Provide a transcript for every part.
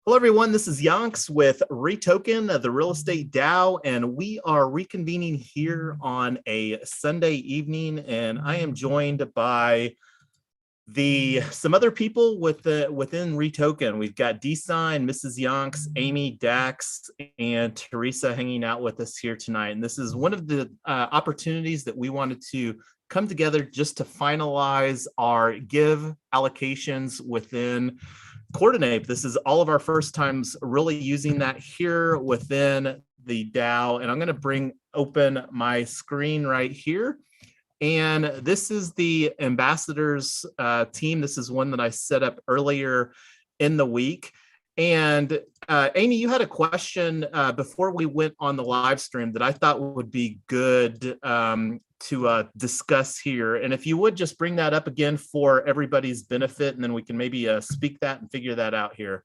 Hello, everyone. This is Yonks with REtoken, the real estate DAO, and we are reconvening here on a Sunday evening. And I am joined by some other people within REtoken. We've got D-Sign, Mrs. Yonks, Amy, Dax, and Teresa hanging out with us here tonight. And this is one of the opportunities that we wanted to come together just to finalize our give allocations within Coordinape. This is all of our first times really using that here within the DAO. And I'm going to open my screen right here. And this is the ambassadors team. This is one that I set up earlier in the week. And Amy, you had a question before we went on the live stream that I thought would be good to discuss here. And if you would just bring that up again for everybody's benefit, and then we can maybe speak that and figure that out here.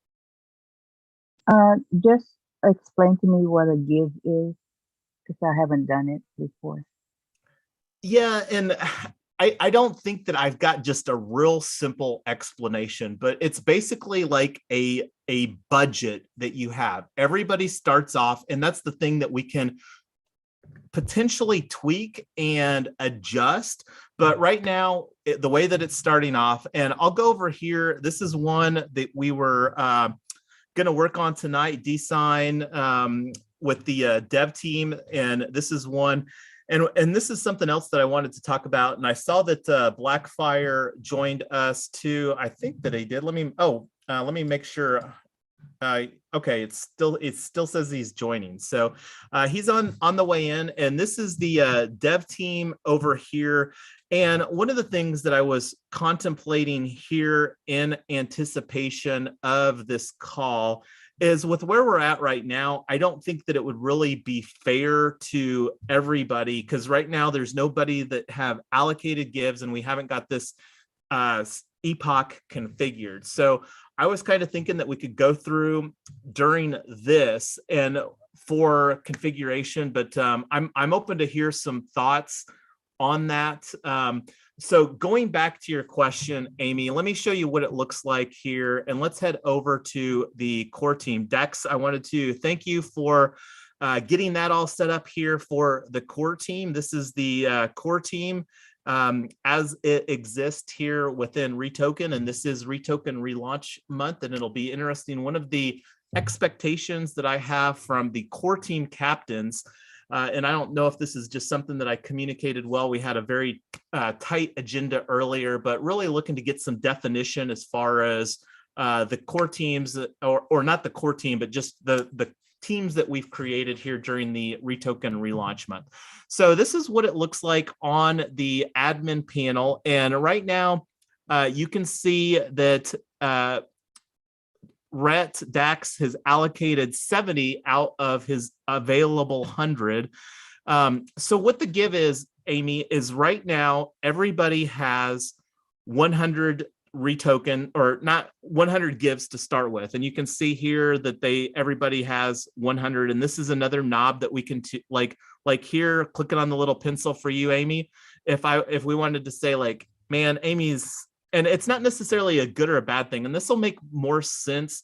Just explain to me what a give is, because I haven't done it before. Yeah, and I don't think that I've got just a real simple explanation, but it's basically like a budget that you have. Everybody starts off, and that's the thing that we can potentially tweak and adjust. But right now, the way that it's starting off, and I'll go over here, this is one that we were going to work on tonight, D-Sign with the dev team, and this is one. And this is something else that I wanted to talk about. And I saw that Blackfire joined us too. I think that he did. Let me make sure. Okay, it still says he's joining. So he's on the way in. And this is the dev team over here. And one of the things that I was contemplating here in anticipation of this call is with where we're at right now, I don't think that it would really be fair to everybody, because right now there's nobody that have allocated gives and we haven't got this epoch configured. So I was kind of thinking that we could go through during this and for configuration, but I'm open to hear some thoughts on that. So going back to your question, Amy, let me show you what it looks like here, and let's head over to the core team. Dex, I wanted to thank you for getting that all set up here for the core team. This is the core team as it exists here within REtoken, and this is REtoken relaunch month, and it'll be interesting. One of the expectations that I have from the core team captains, and I don't know if this is just something that I communicated well. We had a very tight agenda earlier, but really looking to get some definition as far as the core teams, or not the core team, but just the teams that we've created here during the REtoken relaunch month. So this is what it looks like on the admin panel. And right now, you can see that Dax has allocated 70 out of his available 100. So what the give is, Amy, is right now everybody has 100 REtoken, or not 100 gives to start with, and you can see here that everybody has 100. And this is another knob that we can like here, clicking on the little pencil for you, Amy. If we wanted to say like, man, Amy's. And it's not necessarily a good or a bad thing. And this will make more sense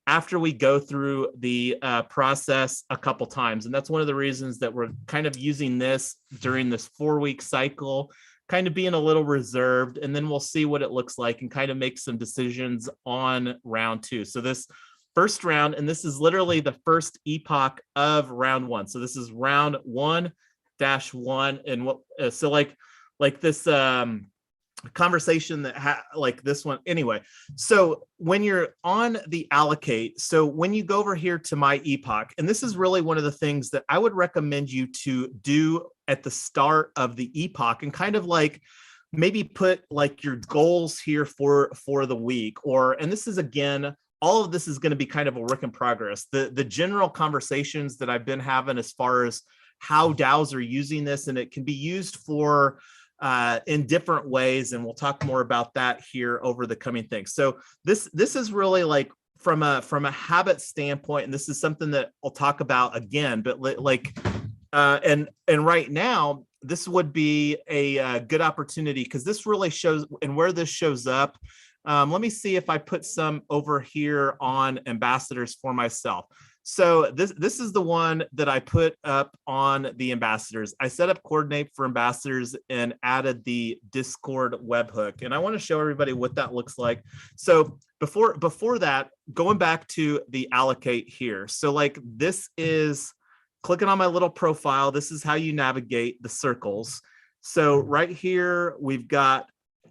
after we go through the process a couple times. And that's one of the reasons that we're kind of using this during this 4-week cycle, kind of being a little reserved. And then we'll see what it looks like and kind of make some decisions on round 2. So this first round, and this is literally the first epoch of round 1. So this is round 1-1. And what, so like this, conversation that like this one anyway. So when you're on the allocate, so when you go over here to my epoch, and this is really one of the things that I would recommend you to do at the start of the epoch, and kind of like maybe put like your goals here for the week, and this is, again, all of this is going to be kind of a work in progress. The general conversations that I've been having as far as how DAOs are using this, and it can be used for in different ways, and we'll talk more about that here over the coming things. So this is really like from a habit standpoint, and this is something that I'll talk about again, but like and right now this would be a good opportunity, because this really shows, and where this shows up Let me see if I put some over here on ambassadors for myself. So this is the one that I put up on the ambassadors. I set up Coordinape for ambassadors and added the Discord webhook. And I want to show everybody what that looks like. So before that, going back to the allocate here. So like this is clicking on my little profile. This is how you navigate the circles. So right here, we've got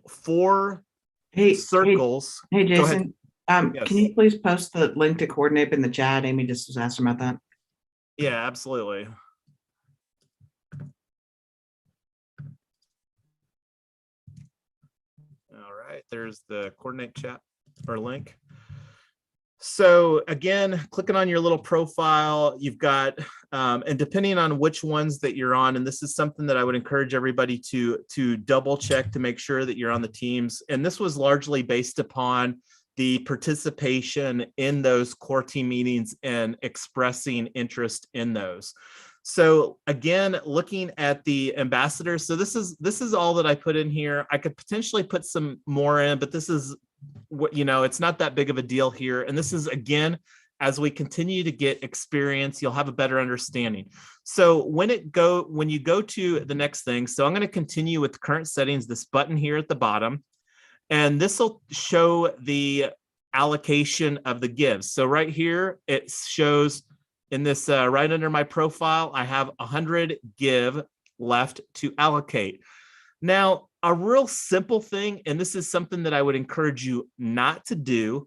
4 circles. Hey, Go ahead. Jason, Yes. can you please post the link to Coordinape in the chat? Amy just was asking about that. Yeah, absolutely. All right, there's the Coordinape chat or link. So again, clicking on your little profile, you've got, and depending on which ones that you're on, and this is something that I would encourage everybody to double check to make sure that you're on the teams. And this was largely based upon the participation in those core team meetings and expressing interest in those. So again, looking at the ambassadors, so this is all that I put in here. I could potentially put some more in, but this is what, you know, it's not that big of a deal here. And this is, again, as we continue to get experience, you'll have a better understanding. So when you go to the next thing, so I'm going to continue with current settings, this button here at the bottom, and this will show the allocation of the gives. So right here, it shows in this right under my profile, I have 100 give left to allocate. Now, a real simple thing, and this is something that I would encourage you not to do,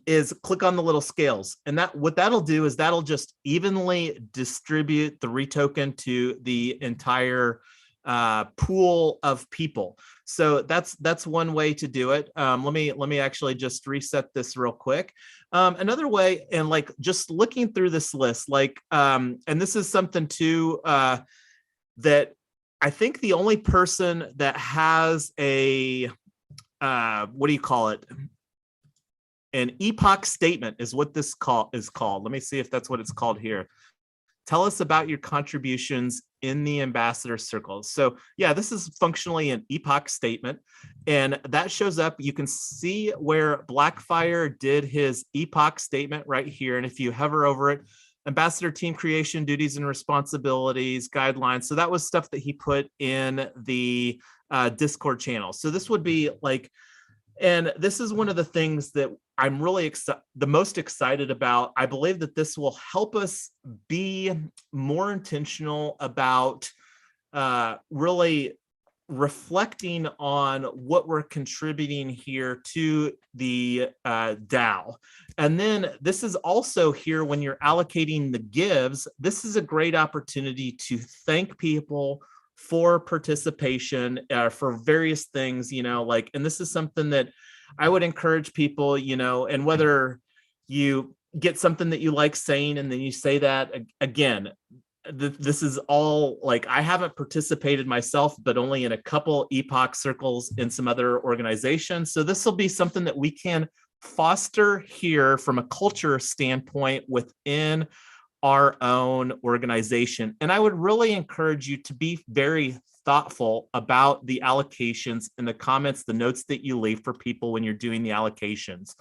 is click on the little scales. And what that'll do is that'll just evenly distribute the REtoken to the entire pool of people. So that's one way to do it. Let me actually just reset this real quick. Another way, and like just looking through this list, like, and this is something too that I think the only person that has a what do you call it? An epoch statement is what this is called. Let me see if that's what it's called here. Tell us about your contributions in the ambassador circles. So yeah, this is functionally an epoch statement, and that shows up. You can see where Blackfire did his epoch statement right here. And if you hover over it, ambassador team creation, duties and responsibilities, guidelines. So that was stuff that he put in the Discord channel. So this would be like, and this is one of the things that I'm really the most excited about. I believe that this will help us be more intentional about really reflecting on what we're contributing here to the DAO. And then this is also here when you're allocating the gives, this is a great opportunity to thank people for participation for various things, you know, like, and this is something that I would encourage people, you know, and whether you get something that you like saying and then you say that again, this is all like, I haven't participated myself, but only in a couple epoch circles in some other organizations. So this will be something that we can foster here from a culture standpoint within our own organization. And I would really encourage you to be very thoughtful about the allocations and the comments, the notes that you leave for people when you're doing the allocations.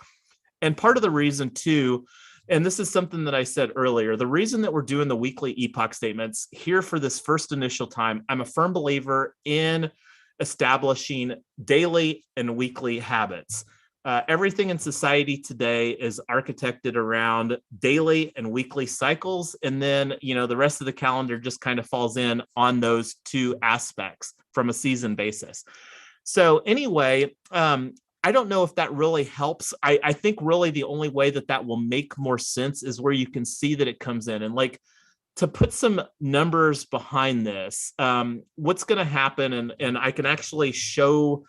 And part of the reason too, and this is something that I said earlier, the reason that we're doing the weekly epoch statements here for this first initial time, I'm a firm believer in establishing daily and weekly habits. Everything in society today is architected around daily and weekly cycles. And then, you know, the rest of the calendar just kind of falls in on those two aspects from a season basis. So anyway, I don't know if that really helps. I think really the only way that that will make more sense is where you can see that it comes in. And like, to put some numbers behind this, what's going to happen, and I can actually show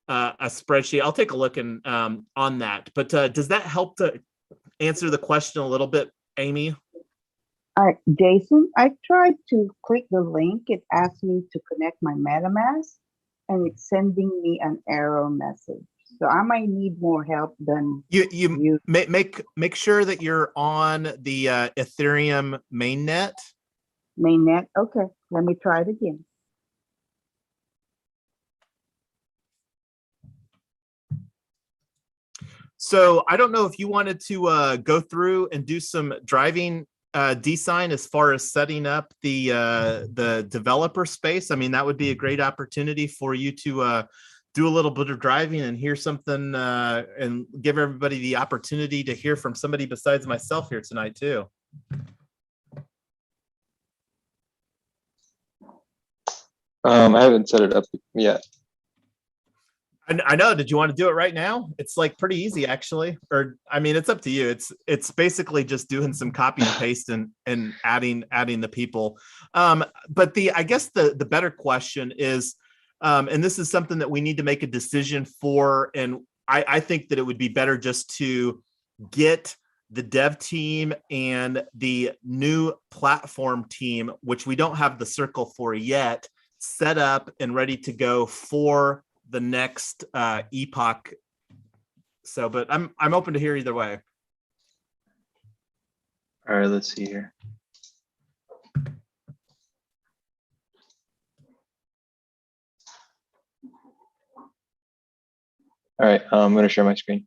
a spreadsheet. I'll take a look and on that. But does that help to answer the question a little bit, Amy? Jason, I tried to click the link. It asked me to connect my MetaMask, and it's sending me an error message. So I might need more help than you. Make sure that you're on the Ethereum mainnet. Mainnet. Okay, let me try it again. So I don't know if you wanted to go through and do some driving design as far as setting up the developer space. I mean, that would be a great opportunity for you to do a little bit of driving and hear something and give everybody the opportunity to hear from somebody besides myself here tonight too. I haven't set it up yet. I know. Did you want to do it right now? It's like pretty easy, actually. Or I mean, it's up to you. It's basically just doing some copy and paste and adding the people. But I guess the better question is, and this is something that we need to make a decision for. And I think that it would be better just to get the dev team and the new platform team, which we don't have the circle for yet, set up and ready to go for the next epoch. So, but I'm open to hear either way. All right, let's see here. All right, I'm going to share my screen.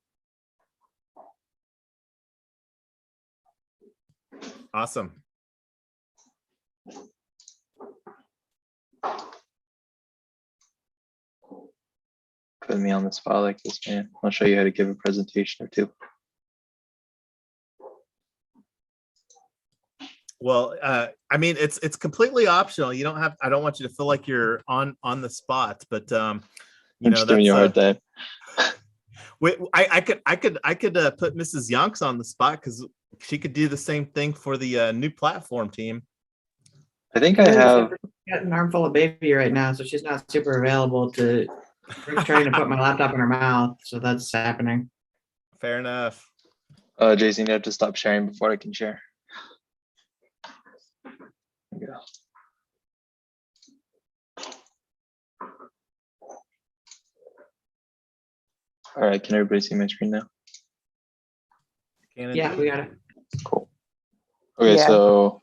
Awesome. Putting me on the spot like this, man. I'll show you how to give a presentation or two. Well, I mean, it's completely optional. You don't have. I don't want you to feel like you're on the spot, but you I'm know, just giving you a hard time. I could put Mrs. Yonks on the spot because she could do the same thing for the new platform team. I think I have. Got an armful of baby right now, so she's not super available to. I'm trying to put my laptop in her mouth, so that's happening. Fair enough. Jason, you have to stop sharing before I can share. There we go. All right, can everybody see my screen now? Yeah, we got it. Cool. Okay, Yeah. so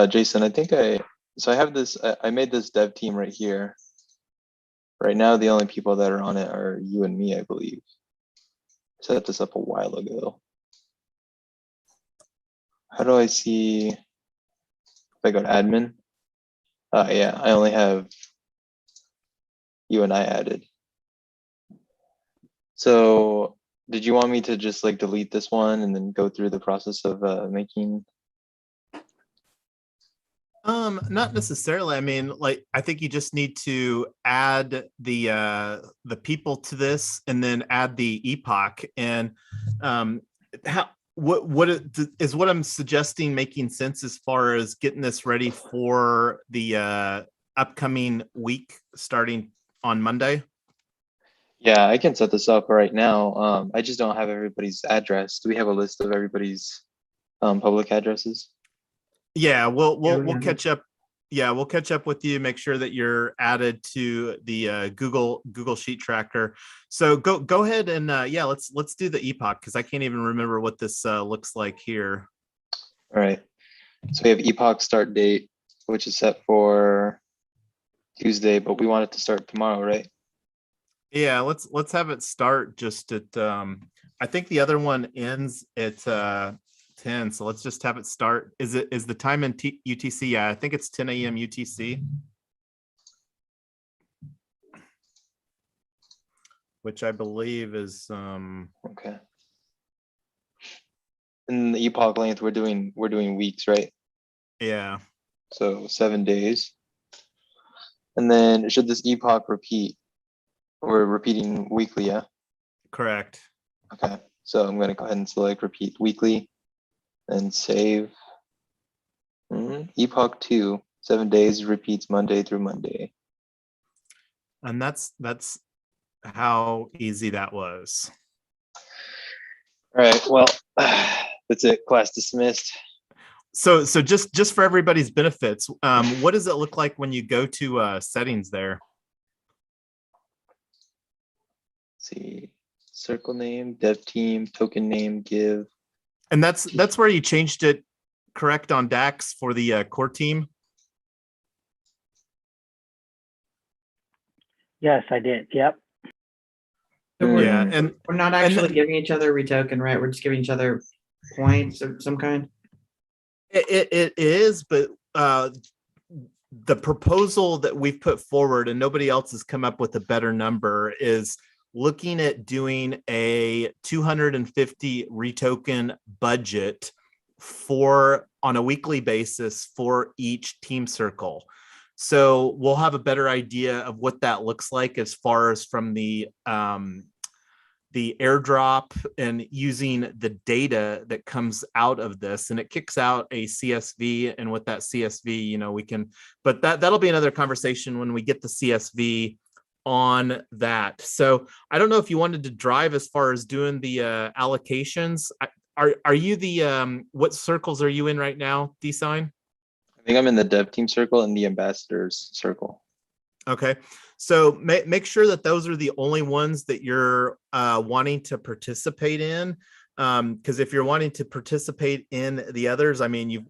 Jason, I think I have this, I made this dev team right here. Right now, the only people that are on it are you and me, I believe. Set this up a while ago. How do I see, if I go to admin? Yeah, I only have you and I added. So did you want me to just like delete this one and then go through the process of making? Not necessarily. I mean, like, I think you just need to add the people to this and then add the epoch. And what is what I'm suggesting making sense as far as getting this ready for the upcoming week starting on Monday? Yeah, I can set this up right now. I just don't have everybody's address. Do we have a list of everybody's public addresses? Yeah, we'll Yeah. catch up. Yeah, we'll catch up with you. Make sure that you're added to the Google Sheet Tracker. So go ahead and yeah, let's do the epoch because I can't even remember what this looks like here. All right. So we have epoch start date, which is set for Tuesday, but we want it to start tomorrow, right? Yeah, let's have it start just at I think the other one ends at 10, so let's just have it start. Is the time in UTC? Yeah, I think it's 10 a.m. UTC, which I believe is Okay. In the epoch length, we're doing weeks, right? yeah, So 7 days. And then should this epoch repeat? We're repeating weekly, yeah? correct. Okay, so I'm gonna go ahead and select repeat weekly and save. Epoch 2, 7 days, repeats Monday through Monday. And that's how easy that was. All right, well, that's it, class dismissed. So just for everybody's benefits, what does it look like when you go to settings there? Let's see, circle name, dev team, token name, give. And that's where you changed it, correct, on DAX for the core team? Yes, I did. Yep. So Yeah, and we're not and actually th- giving each other retoken, right? We're just giving each other points of some kind. it is, but the proposal that we've put forward, and nobody else has come up with a better number, is looking at doing a 250 retoken budget for on a weekly basis for each team circle. So we'll have a better idea of what that looks like as far as from the airdrop and using the data that comes out of this, and it kicks out a CSV, and with that CSV, you know, we can, but that'll be another conversation when we get the CSV on that. So I don't know if you wanted to drive as far as doing the allocations. Are you the what circles are you in right now, DSign? I think I'm in the dev team circle and the ambassadors circle. Okay, so make sure that those are the only ones that you're wanting to participate in, because if you're wanting to participate in the others, I mean, you've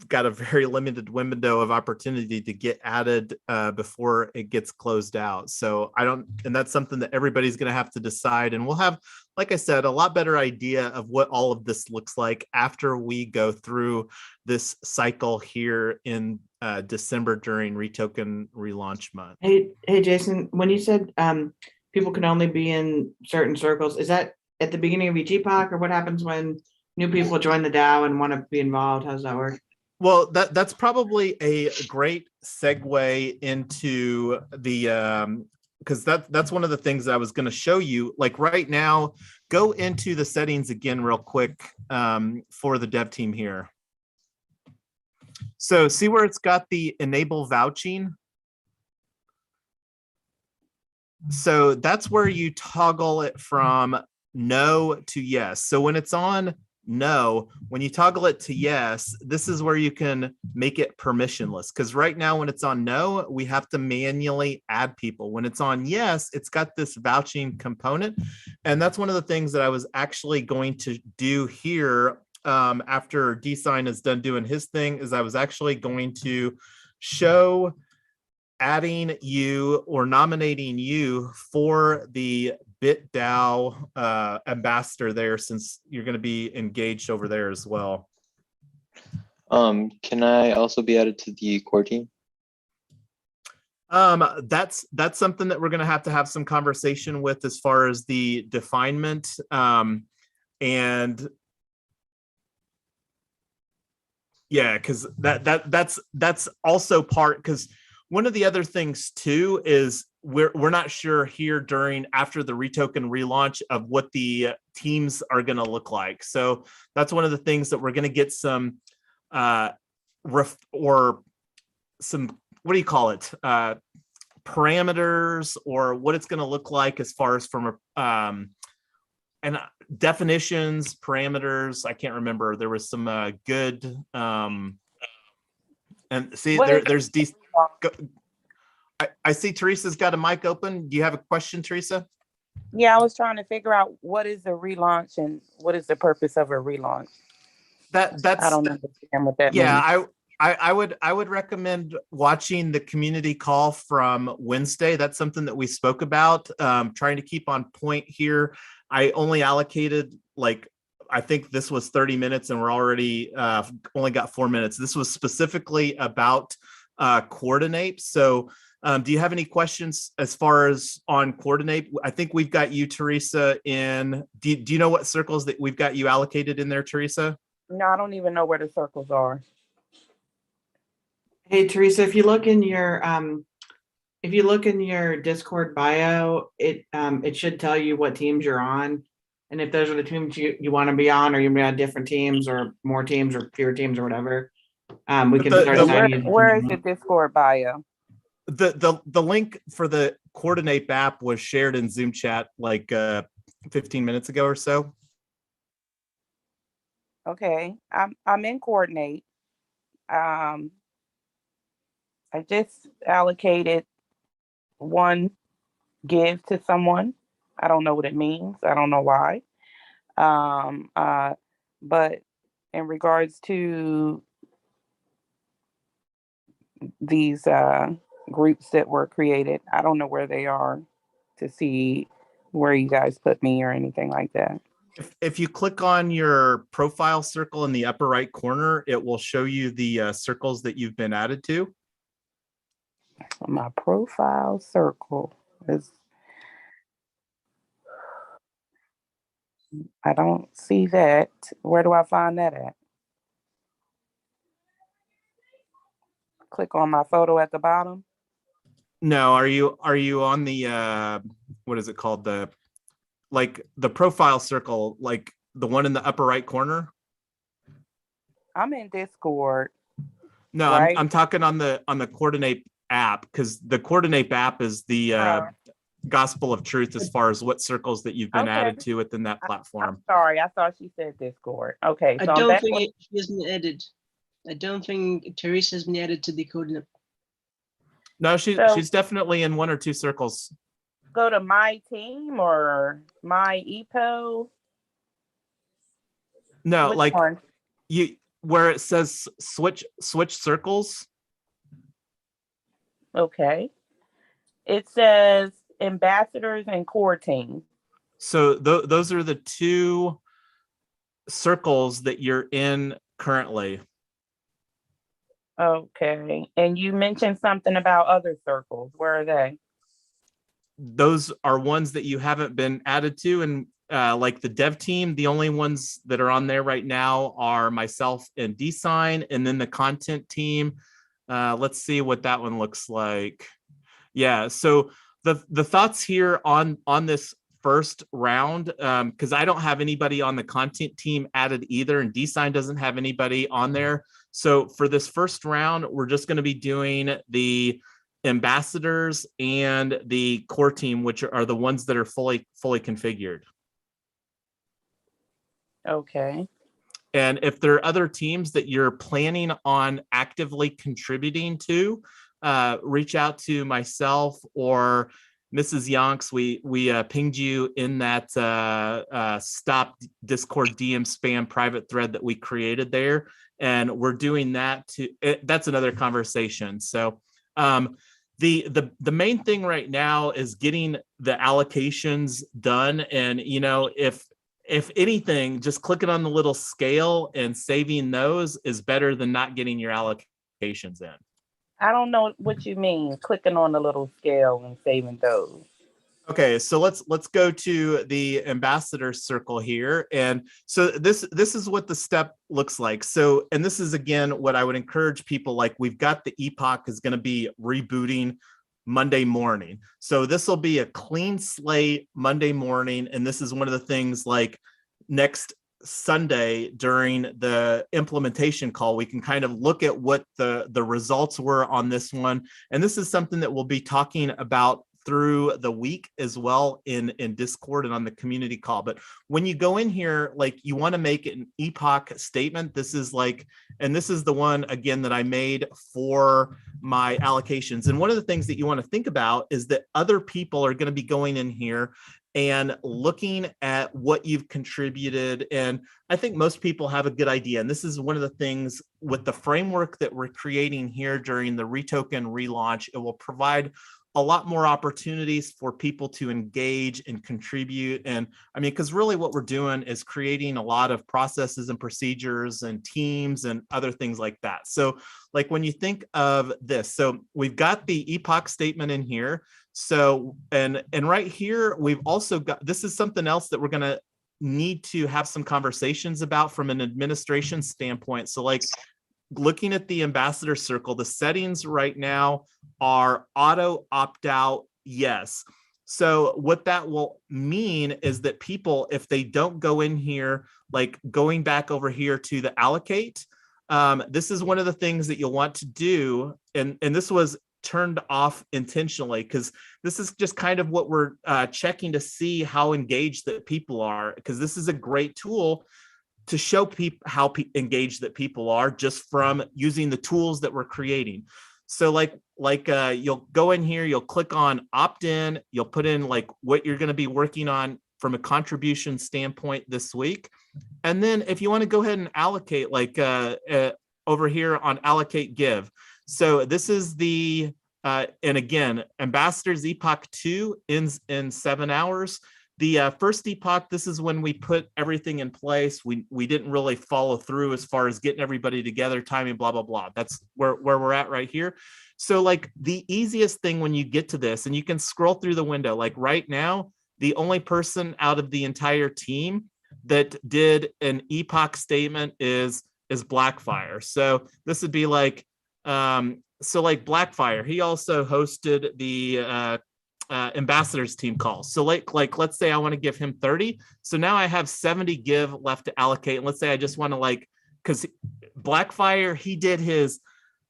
got a very limited window of opportunity to get added before it gets closed out. So I don't, and that's something that everybody's going to have to decide. And we'll have, like I said, a lot better idea of what all of this looks like after we go through this cycle here in December during REtoken relaunch month. Hey, Jason, when you said people can only be in certain circles, is that at the beginning of each epoch, or what happens when new people join the DAO and want to be involved? How does that work? Well, that's probably a great segue into the because that's one of the things that I was going to show you. Like right now, go into the settings again real quick for the dev team here. So see where it's got the enable vouching. So that's where you toggle it from no to yes. So when it's on no, when you toggle it to yes, this is where you can make it permissionless. Because right now, when it's on no, we have to manually add people. When it's on yes, it's got this vouching component. And that's one of the things that I was actually going to do here after DSign is done doing his thing, is I was actually going to show adding you or nominating you for the BitDAO ambassador there, since you're going to be engaged over there as well. Can I also be added to the core team? That's something that we're going to have some conversation with as far as the definement. And yeah, because that's also part, because one of the other things too is we're not sure here during after the REtoken relaunch of what the teams are going to look like. So that's one of the things that we're going to get some or some, what do you call it, parameters, or what it's going to look like as far as from and definitions, parameters. I can't remember. There was some good and see there's I see Teresa's got a mic open. Do you have a question, Teresa? Yeah, I was trying to figure out what is a relaunch and what is the purpose of a relaunch. That's I don't understand what that yeah, means. I would recommend watching the community call from Wednesday. That's something that we spoke about. Trying to keep on point here. I only allocated, like, I think this was 30 minutes and we're already only got 4 minutes. This was specifically about Coordinape. So do you have any questions as far as on Coordinape? I think we've got you, Teresa, in, do you know what circles that we've got you allocated in there, Teresa? No, I don't even know where the circles are. Hey, Teresa, if you look in your Discord bio, it should tell you what teams you're on. And if those are the teams you want to be on, or you may have different teams or more teams or fewer teams or whatever, we can start assigning you. Where is the Discord bio? The link for the Coordinape app was shared in Zoom chat like 15 minutes ago or so. Okay, I'm in Coordinape. I just allocated one give to someone. I don't know what it means. I don't know why. But in regards to these groups that were created, I don't know where they are to see where you guys put me or anything like that. If you click on your profile circle in the upper right corner, it will show you the circles that you've been added to. My profile circle is, I don't see that. Where do I find that at? Click on my photo at the bottom. No, are you on the what is it called? The profile circle, like the one in the upper right corner? I'm in Discord. No, right? I'm talking on the Coordinape app, because the Coordinape app is the gospel of truth as far as what circles that you've been Okay. added to within that platform. I'm sorry, I thought she said Discord. Okay, I so don't that's think what, she has been added. I don't think Teresa has been added to the Coordinape. No, So- she's definitely in one or two circles. go to my team or my EPO. No, Which like one? you where it says switch circles. Okay. It says ambassadors and core team. So those are the two circles that you're in currently. Okay. And you mentioned something about other circles. Where are they? Those are ones that you haven't been added to, and like the dev team, the only ones that are on there right now are myself and Design, and then the content team. Let's see what that one looks like. Yeah, so the thoughts here on this first round, because I don't have anybody on the content team added either, and Design doesn't have anybody on there. So for this first round, we're just going to be doing the ambassadors and the core team, which are the ones that are fully configured. Okay. And if there are other teams that you're planning on actively contributing to, reach out to myself or Mrs. Yonks. We pinged you in that stop Discord DM spam private thread that we created there, and we're doing that that's another conversation. So the main thing right now is getting the allocations done, and if anything, just clicking on the little scale and saving those is better than not getting your allocations in. I don't know what you mean, clicking on the little scale and saving those. Okay, so let's go to the ambassador circle here. And so this is what the step looks like. So, and this is again what I would encourage people, like we've got the Epoch is going to be rebooting Monday morning. So this will be a clean slate Monday morning. And this is one of the things, like next Sunday during the implementation call, we can kind of look at what the results were on this one. And this is something that we'll be talking about through the week as well in Discord and on the community call. But when you go in here, like you want to make an Epoch statement. This is like, and this is the one again that I made for my allocations. And one of the things that you want to think about is that other people are going to be going in here and looking at what you've contributed. And I think most people have a good idea. And this is one of the things with the framework that we're creating here during the REtoken relaunch. It will provide a lot more opportunities for people to engage and contribute. And I mean, because really what we're doing is creating a lot of processes and procedures and teams and other things like that. So like when you think of this, so we've got the Epoch statement in here. So, and right here, we've also got, this is something else that we're going to need to have some conversations about from an administration standpoint. So like looking at the ambassador circle, the settings right now are auto opt-out, yes. So what that will mean is that people, if they don't go in here, like going back over here to the allocate, this is one of the things that you'll want to do. And this was turned off intentionally because this is just kind of what we're checking to see how engaged that people are, because this is a great tool to show people how engaged that people are just from using the tools that we're creating. So like you'll go in here, you'll click on opt-in, you'll put in like what you're going to be working on from a contribution standpoint this week. And then if you want to go ahead and allocate, like over here on allocate give. So this is the, and again, Ambassadors Epoch 2 ends in 7 hours. The first epoch, this is when we put everything in place. We didn't really follow through as far as getting everybody together, timing, blah, blah, blah. That's where we're at right here. So like the easiest thing when you get to this, and you can scroll through the window, like right now, the only person out of the entire team that did an epoch statement is Blackfire. So this would be like, so like Blackfire, he also hosted the ambassadors team calls. So like let's say I want to give him 30. So now I have 70 give left to allocate. And let's say I just want to like, because Blackfire, he did his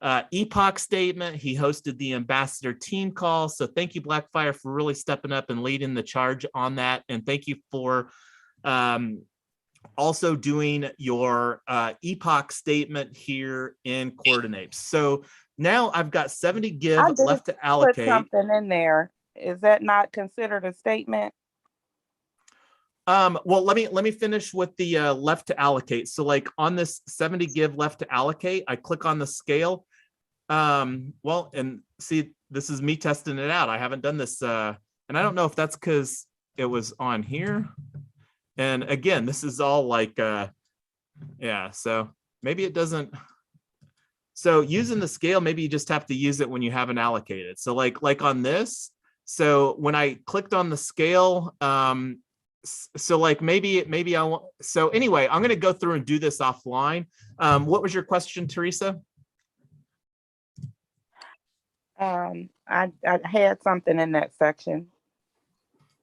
epoch statement. He hosted the ambassador team call. So thank you, Blackfire, for really stepping up and leading the charge on that. And thank you for also doing your epoch statement here in Coordinape. So now I've got 70 give I did left to put allocate. something in there. Is that not considered a statement? Well, let me finish with the left to allocate. So like on this 70 give left to allocate, I click on the scale. Well, and see, this is me testing it out. I haven't done this, and I don't know if that's because it was on here. And again, this is all like, yeah, so maybe it doesn't. So using the scale, maybe you just have to use it when you haven't allocated. So like on this, so when I clicked on the scale, so like maybe I want, so anyway, I'm going to go through and do this offline. What was your question, Teresa? I had something in that section.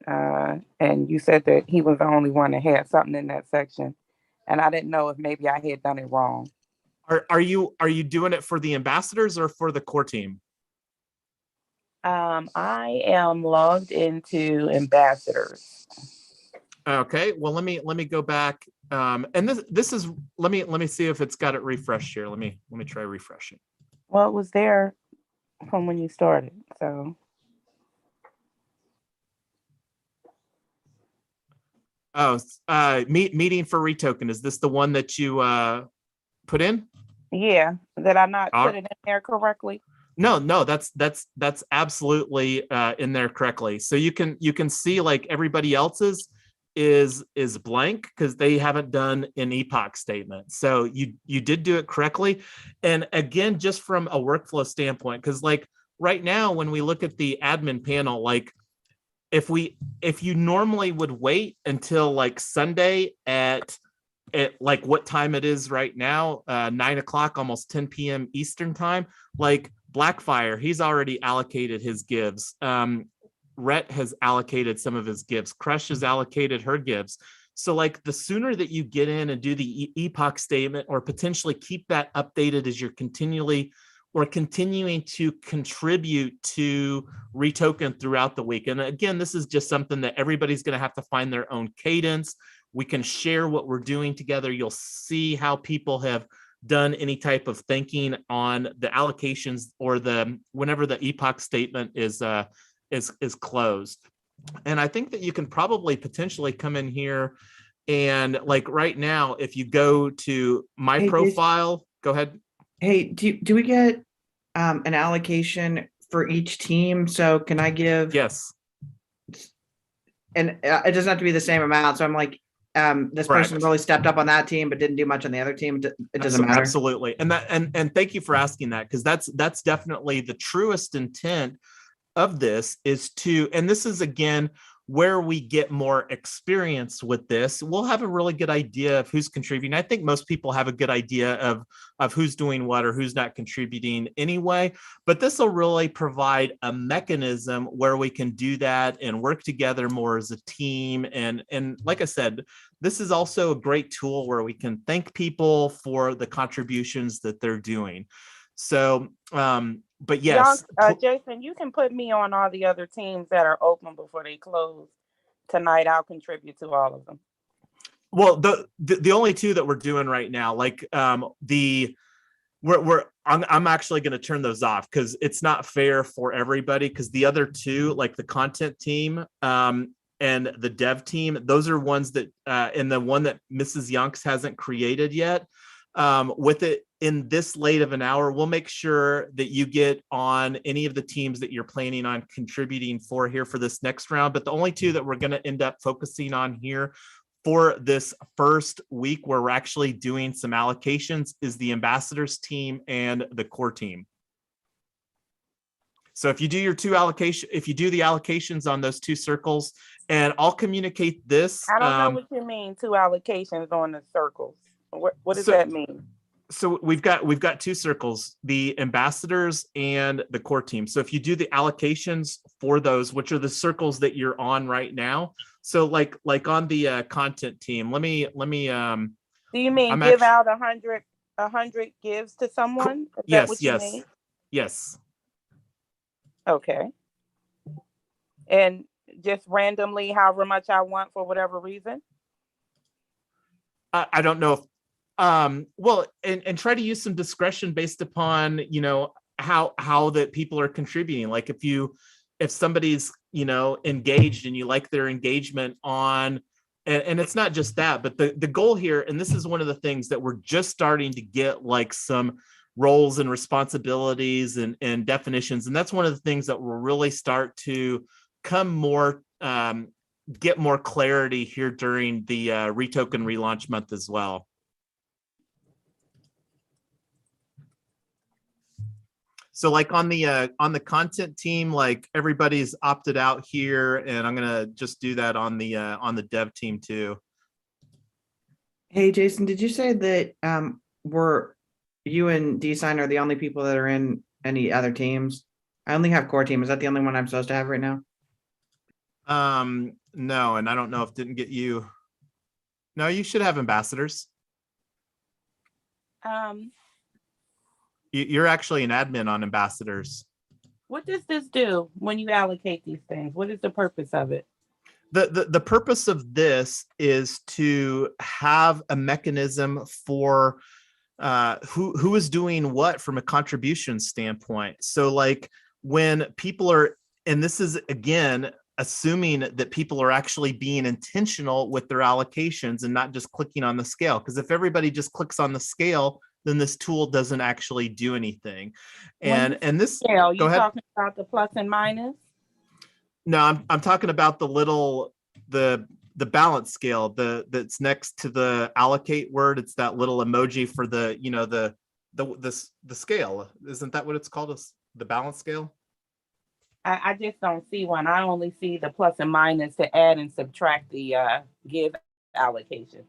And you said that he was the only one that had something in that section. And I didn't know if maybe I had done it wrong. Are you doing it for the ambassadors or for the core team? I am logged into ambassadors. Okay, well let me go back. And this is let me see if it's got it refreshed here. Let me try refreshing. Well, it was there from when you started, so. Oh, meeting for REtoken. Is this the one that you put in? Yeah, did I not put it in there correctly? No, that's absolutely in there correctly. So you can see like everybody else's is blank because they haven't done an epoch statement. So you did do it correctly. And again, just from a workflow standpoint, because like right now when we look at the admin panel, like if you normally would wait until like Sunday at like what time it is right now, 9 o'clock, almost 10 p.m. Eastern time, like Blackfire, he's already allocated his gives. Rhett has allocated some of his gives. Crush has allocated her gives. So like the sooner that you get in and do the epoch statement or potentially keep that updated as you're continuing to contribute to REtoken throughout the week. And again, this is just something that everybody's going to have to find their own cadence. We can share what we're doing together. You'll see how people have done any type of thinking on the allocations or whenever the epoch statement is closed. And I think that you can probably potentially come in here and like right now, if you go to my profile, go ahead. Hey, do we get an allocation for each team? So can I give? Yes. And it doesn't have to be the same amount. So I'm like, this person really stepped up on that team, but didn't do much on the other team. It doesn't matter. Absolutely. And thank you for asking that, because that's definitely the truest intent of this is to, and this is again where we get more experience with this. We'll have a really good idea of who's contributing. I think most people have a good idea of who's doing what or who's not contributing anyway, but this will really provide a mechanism where we can do that and work together more as a team. And like I said, this is also a great tool where we can thank people for the contributions that they're doing. So, but yes, Jason, you can put me on all the other teams that are open before they close tonight. I'll contribute to all of them. Well, the only two that we're doing right now, like I'm actually going to turn those off because it's not fair for everybody. Because the other two, like the content team and the dev team, those are ones that and the one that Mrs. Yonks hasn't created yet. With it, in this late of an hour, we'll make sure that you get on any of the teams that you're planning on contributing for here for this next round. But the only two that we're going to end up focusing on here for this first week where we're actually doing some allocations is the ambassadors team and the core team. So if you do your if you do the allocations on those two circles, and I'll communicate this. I don't know what you mean, two allocations on the circles. What does that mean? So we've got two circles, the ambassadors and the core team. So if you do the allocations for those, which are the circles that you're on right now. So like on the content team, let me. Do you mean give out 100 gives to someone? Is that what you mean? Yes. Okay. And just randomly, however much I want for whatever reason. I don't know if. Well, and try to use some discretion based upon, how that people are contributing. Like if somebody's, engaged and you like their engagement on, and it's not just that, but the goal here, and this is one of the things that we're just starting to get like some roles and responsibilities and definitions. And that's one of the things that will really start to come more, get more clarity here during the REtoken relaunch month as well. So like on the content team, like everybody's opted out here, and I'm gonna just do that on the dev team too. Hey, Jason, did you say that you and DSign are the only people that are in any other teams? I only have core team. Is that the only one I'm supposed to have right now? No, and I don't know if didn't get you. No, you should have ambassadors. You're actually an admin on ambassadors. What does this do when you allocate these things? What is the purpose of it? The purpose of this is to have a mechanism for who is doing what from a contribution standpoint. So like when people are, and this is again, assuming that people are actually being intentional with their allocations and not just clicking on the scale. Because if everybody just clicks on the scale, then this tool doesn't actually do anything. And this scale, you talking about the plus and minus? No, I'm talking about the little the balance scale, that's next to the allocate word. It's that little emoji for the the scale. Isn't that what it's called? The balance scale? I just don't see one. I only see the plus and minus to add and subtract the give allocation.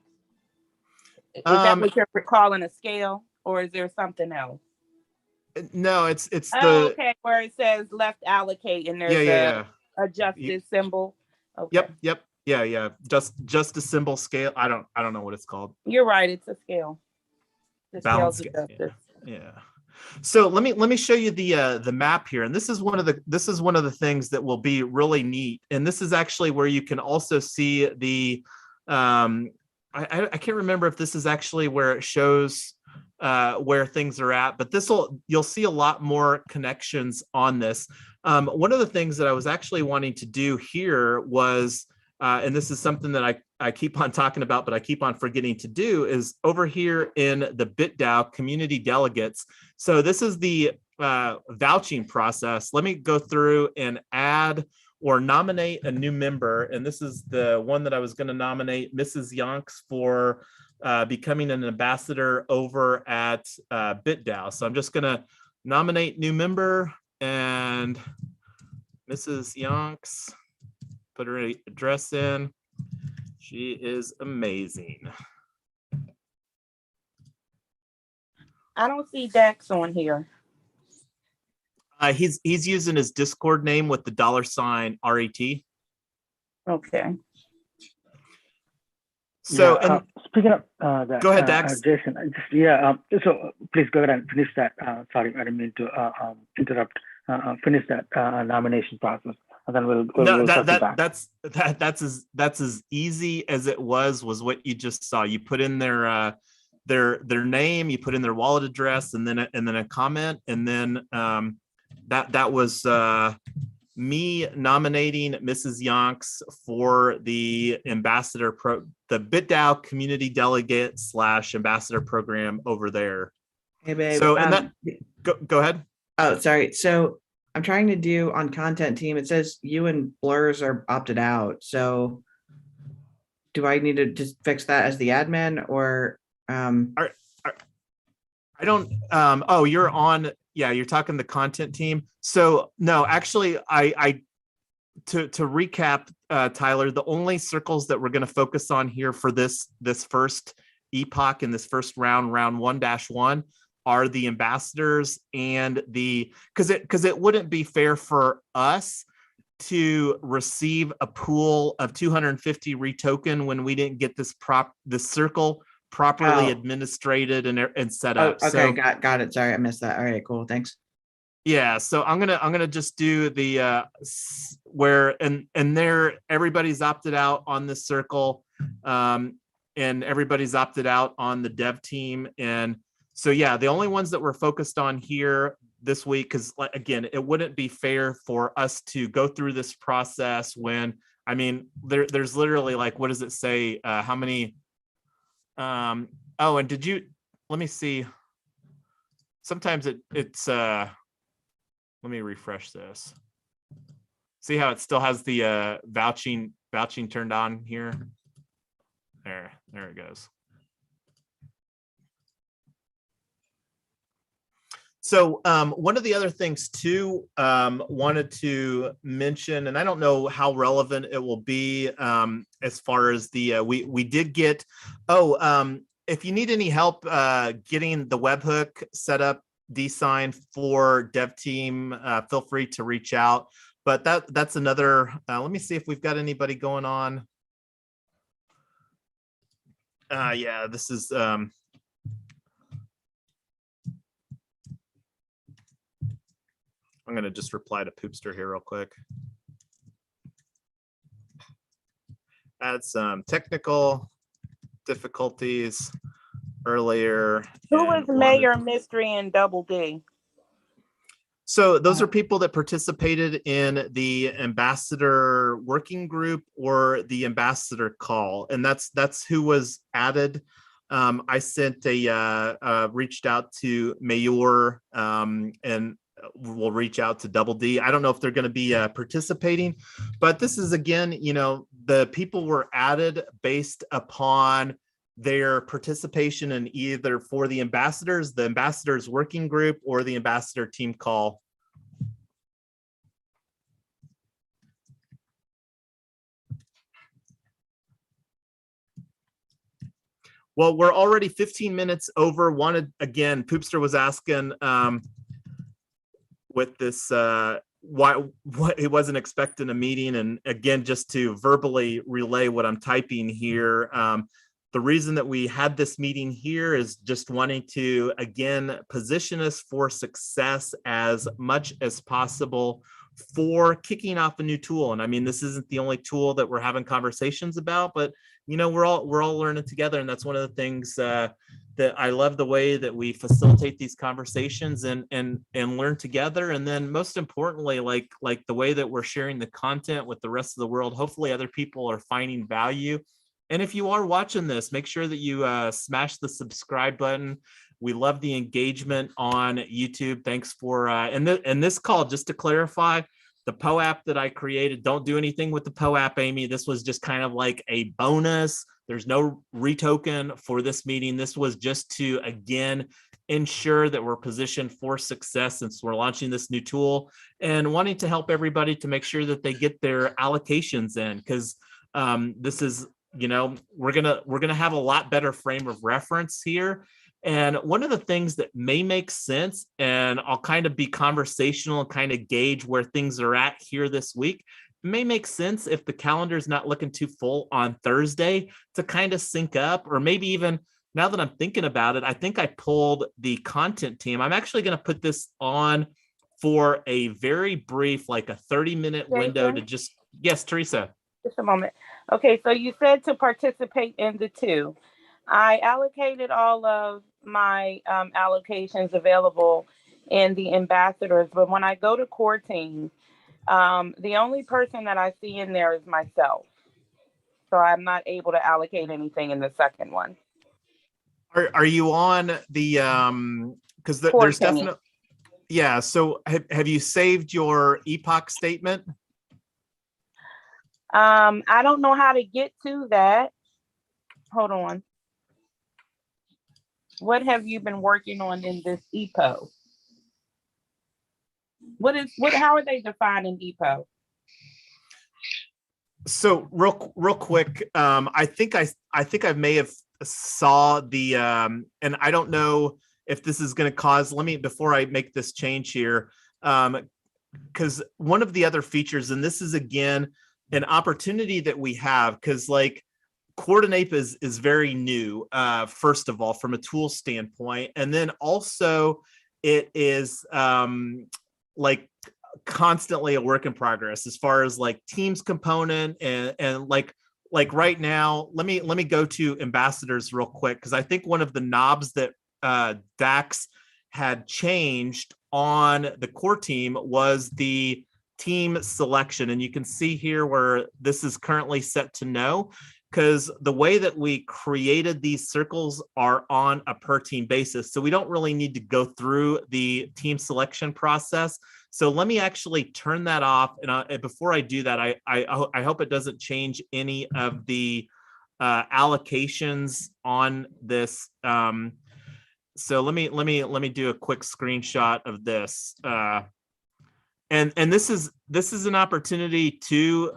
Is that what you're calling a scale, or is there something else? No, it's okay, where it says left allocate and there's a adjusted symbol. Okay. Yep. Yeah. Just a symbol scale. I don't know what it's called. You're right. It's a scale. The balance scale. Yeah. So let me show you the map here, and this is one of the things that will be really neat. And this is actually where you can also see the I can't remember if this is actually where it shows where things are at, but you'll see a lot more connections on this. One of the things that I was actually wanting to do here was, and this is something that I keep on talking about, but I keep on forgetting to do, is over here in the BitDAO community delegates. So this is the vouching process. Let me go through and add or nominate a new member. And this is the one that I was going to nominate, Mrs. Yonks, for becoming an ambassador over at BitDAO. So I'm just going to nominate new member, and Mrs. Yonks, put her address in. She is amazing. I don't see Dex on here. He's using his Discord name with the $ RET. Okay. So speaking of that, go ahead, Dax. Jason, so please go ahead and finish that. Sorry, I didn't mean to interrupt. Finish that nomination process, and then we'll back. That's as easy as it was what you just saw. You put in their name, you put in their wallet address, and then a comment, and then that was me nominating Mrs. Yonks for the the BitDAO community delegate / ambassador program over there. Hey, babe. So, and that, go ahead. Oh, sorry. So I'm trying to do on content team. It says you and Blurs are opted out. So do I need to just fix that as the admin or I don't, oh, you're on, yeah, you're talking the content team. So no, actually, to recap, Tyler, the only circles that we're going to focus on here for this first epoch in this first round 1-1, are the ambassadors and because it wouldn't be fair for us to receive a pool of 250 retoken when we didn't get this circle properly administrated and set up. Okay, so got it. Sorry, I missed that. All right, cool. Thanks. yeah, so I'm gonna just do the where and there everybody's opted out on this circle, and everybody's opted out on the dev team. And so yeah, the only ones that we're focused on here this week, because again, it wouldn't be fair for us to go through this process when, I mean, there's literally like, what does it say? How many? Oh, and let me see. Sometimes it's let me refresh this. See how it still has the vouching turned on here? There it goes. So one of the other things too, wanted to mention, and I don't know how relevant it will be as far as the, we did get, if you need any help getting the webhook set up, design for dev team, feel free to reach out. But that's another, let me see if we've got anybody going on. Yeah, this is, I'm going to just reply to Poopster here real quick. Had some technical difficulties earlier. Who is Mayor Mystery and Double D? So those are people that participated in the ambassador working group or the ambassador call, and that's who was added. I sent reached out to Mayor, and we'll reach out to Double D. I don't know if they're going to be participating, but this is, again, the people were added based upon their participation in either for the ambassadors working group, or the ambassador team call. Well, we're already 15 minutes over. Again, Poopster was asking with this why he wasn't expecting a meeting, and again, just to verbally relay what I'm typing here. The reason that we had this meeting here is just wanting to, again, position us for success as much as possible for kicking off a new tool. And I mean, this isn't the only tool that we're having conversations about, but we're all learning together. And that's one of the things that I love, the way that we facilitate these conversations and learn together. And then most importantly, like the way that we're sharing the content with the rest of the world, hopefully other people are finding value. And if you are watching this, make sure that you smash the subscribe button. We love the engagement on YouTube. Thanks for, and this call, just to clarify, the POAP that I created, don't do anything with the POAP, Amy. This was just kind of like a bonus. There's no retoken for this meeting. This was just to, again, ensure that we're positioned for success since we're launching this new tool, and wanting to help everybody to make sure that they get their allocations in, because this is, we're gonna have a lot better frame of reference here. And one of the things that may make sense, and I'll kind of be conversational and kind of gauge where things are at here this week, it may make sense if the calendar is not looking too full on Thursday to kind of sync up, or maybe even, now that I'm thinking about it, I think I pulled the content team. I'm actually going to put this on for a very brief, like a 30-minute window to just, yes, Teresa. Just a moment. Okay, so you said to participate in the two. I allocated all of my allocations available in the ambassadors, but when I go to core team, the only person that I see in there is myself. So I'm not able to allocate anything in the second one. Are you on the because Core there's team. definitely, yeah. So have you saved your epoch statement? I don't know how to get to that. Hold on. What have you been working on in this EPO? How are they defining EPO? So real quick, I think I may have saw the and I don't know if this is going to cause, before I make this change here, because one of the other features, and this is again an opportunity that we have, because like Coordinape is very new, first of all, from a tool standpoint, and then also it is like constantly a work in progress as far as like teams component, and like right now, let me go to ambassadors real quick, because I think one of the knobs that Dax had changed on the core team was the team selection, and you can see here where this is currently set to no, because the way that we created these circles are on a per team basis. So we don't really need to go through the team selection process. So let me actually turn that off. And before I do that, I hope it doesn't change any of the allocations on this. So let me do a quick screenshot of this. And this is an opportunity to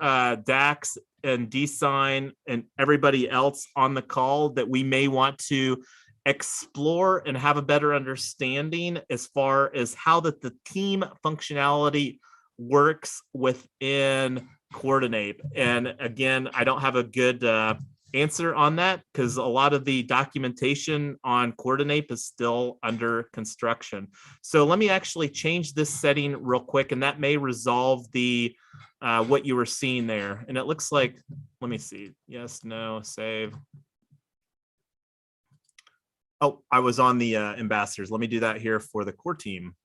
Dax and DSign and everybody else on the call that we may want to explore and have a better understanding as far as how that the team functionality works within Coordinape. And again, I don't have a good answer on that, because a lot of the documentation on Coordinape is still under construction. So let me actually change this setting real quick, and that may resolve the what you were seeing there. And it looks like, let me see. Yes, no, save. Oh, I was on the ambassadors. Let me do that here for the core team.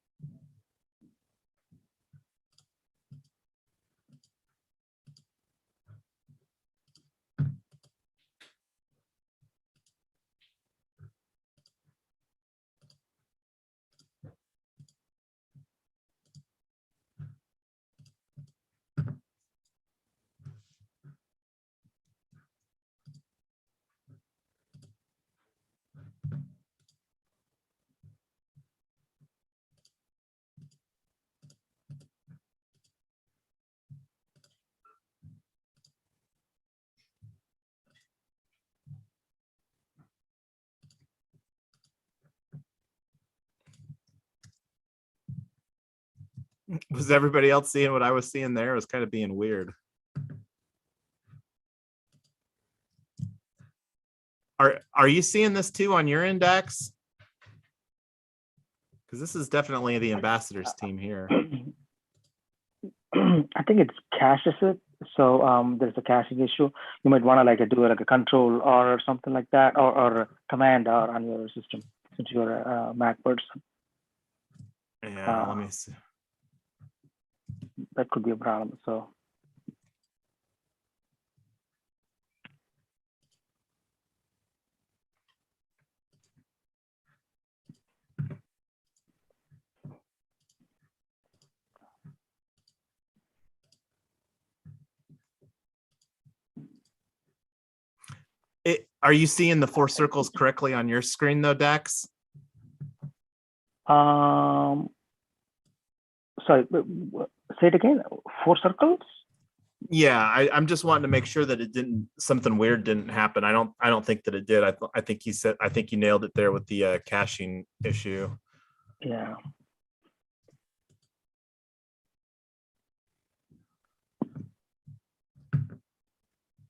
Was everybody else seeing what I was seeing there? It was kind of being weird. Are you seeing this too on your index? Because this is definitely the ambassadors team here. I think it's caches it. So there's a caching issue. You might want to like do like a control or something like that, or a command R on your system, since you're a Mac person. Yeah, let me see. That could be a problem. So. Are you seeing the 4 circles correctly on your screen though, Dax? Sorry, say it again. 4 circles? Yeah, I'm just wanting to make sure that it didn't, something weird didn't happen. I don't think that it did. I think you nailed it there with the caching issue. Yeah.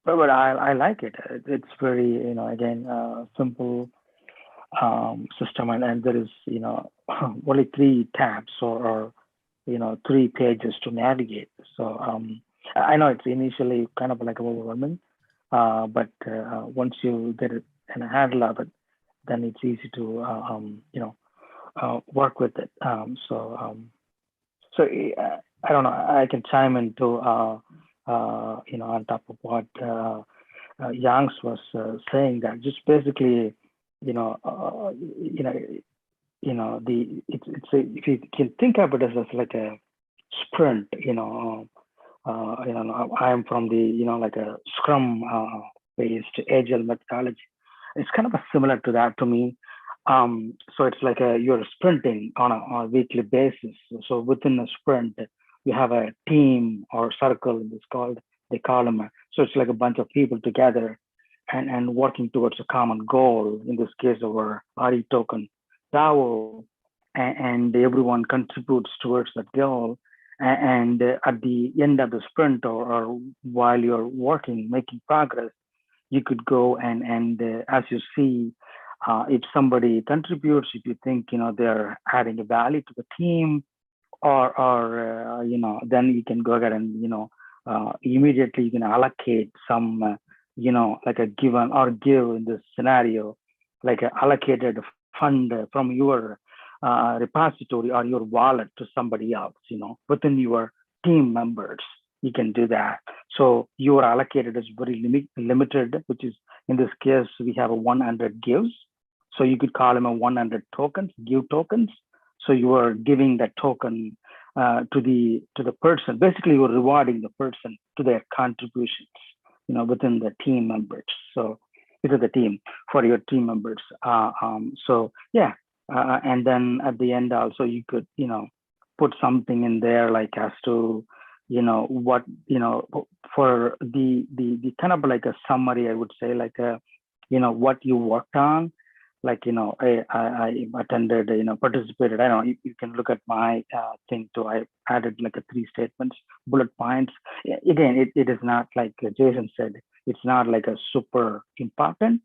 But I like it. It's very, again, simple system, and there is, only 3 tabs or 3 pages to navigate. So I know it's initially kind of like overwhelming, but once you get it and a handle of it, then it's easy to work with it. So I don't know. I can chime into on top of what Yangs was saying, that just basically if you can think of it as like a sprint, I am from the, like a Scrum based Agile methodology. It's kind of a similar to that to me. So it's like you're sprinting on a weekly basis. So within a sprint, you have a team or circle, they call them. So it's like a bunch of people together and working towards a common goal, in this case, our REtoken DAO, and everyone contributes towards that goal. And at the end of the sprint or while you're working, making progress, you could go and as you see, if somebody contributes, if you think, they're adding a value to the team, or then you can go ahead and, immediately you can allocate some, like a given or give in this scenario, like an allocated fund from your repository or your wallet to somebody else, within your team members. You can do that. So your allocated is very limited, which is, in this case, we have a 100 gives. So you could call them a 100 tokens, give tokens. So you are giving that token to the person. Basically, you're rewarding the person to their contributions, within the team members. So within the team for your team members. So yeah, and then at the end also you could, put something in there like as to, what, for the kind of like a summary, I would say, like what you worked on. Like, I attended, participated. I don't know, you can look at my thing too. I added like 3 statements, bullet points. Again, it is not like Jason said, it's not like a super important.